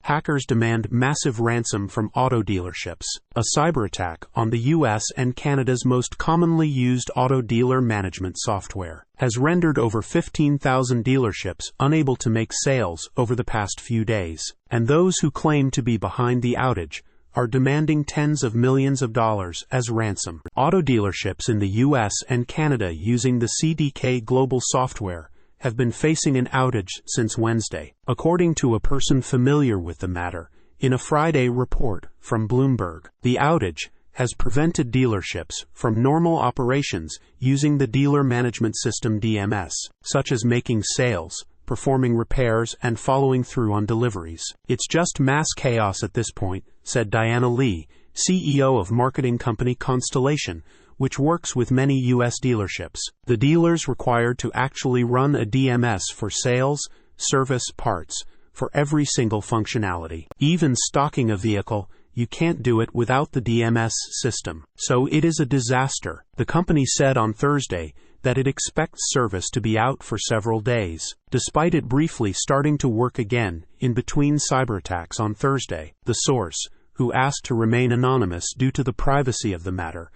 Hackers demand massive ransom from auto dealerships. A cyberattack on the US and Canada's most commonly used auto dealer management software has rendered over 15,000 dealerships unable to make sales over the past few days, and those who claim to be behind the outage are demanding tens of millions of dollars as ransom. Auto dealerships in the US and Canada using the CDK Global software have been facing an outage since Wednesday, according to a person familiar with the matter, in a Friday report from Bloomberg. The outage has prevented dealerships from normal operations using the dealer management system DMS, such as making sales, performing repairs, and following through on deliveries. It's just mass chaos at this point, said Diana Lee, CEO of marketing company Constellation, which works with many U.S. dealerships. The dealers required to actually run a DMS for sales, service, parts, for every single functionality. Even stocking a vehicle, you can't do it without the DMS system. So it is a disaster. The company said on Thursday that it expects service to be out for several days, despite it briefly starting to work again in between cyberattacks on Thursday. The source, who asked to remain anonymous due to the privacy of the matter,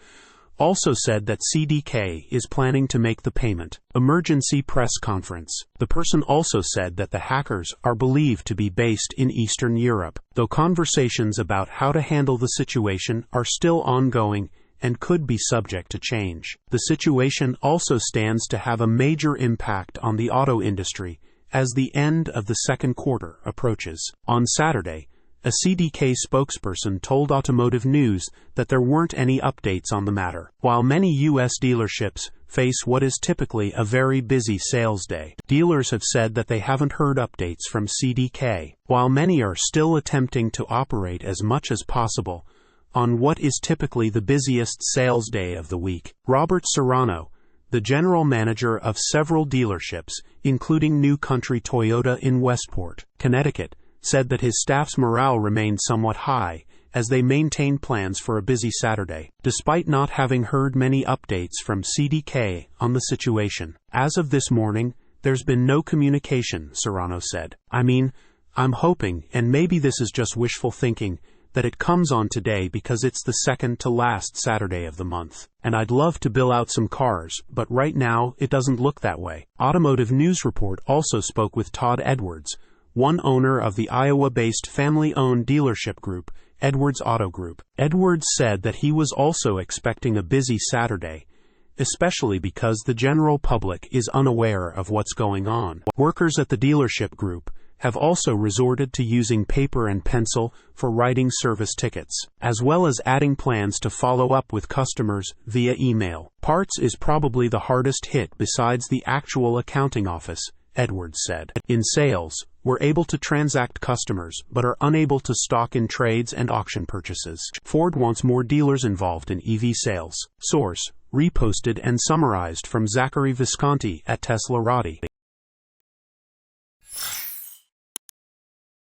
also said that CDK is planning to make the payment. Emergency press conference. The person also said that the hackers are believed to be based in Eastern Europe, though conversations about how to handle the situation are still ongoing and could be subject to change. The situation also stands to have a major impact on the auto industry as the end of the second quarter approaches. On Saturday, a CDK spokesperson told Automotive News that there weren't any updates on the matter. While many U.S. dealerships face what is typically a very busy sales day, dealers have said that they haven't heard updates from CDK, while many are still attempting to operate as much as possible on what is typically the busiest sales day of the week. Robert Serrano, the general manager of several dealerships, including New Country Toyota in Westport, Connecticut, said that his staff's morale remained somewhat high as they maintained plans for a busy Saturday, despite not having heard many updates from CDK on the situation. As of this morning, there's been no communication, Serrano said. I'm hoping, and maybe this is just wishful thinking, that it comes on today because it's the second to last Saturday of the month. And I'd love to bill out some cars, but right now it doesn't look that way. Automotive News Report also spoke with Todd Edwards, one owner of the Iowa-based family-owned dealership group, Edwards Auto Group. Edwards said that he was also expecting a busy Saturday, especially because the general public is unaware of what's going on. Workers at the dealership group have also resorted to using paper and pencil for writing service tickets, as well as adding plans to follow up with customers via email. Parts is probably the hardest hit besides the actual accounting office, Edwards said. In sales, we're able to transact customers but are unable to stock in trades and auction purchases. Ford wants more dealers involved in EV sales. Source, reposted and summarized from Zachary Visconti at teslarati.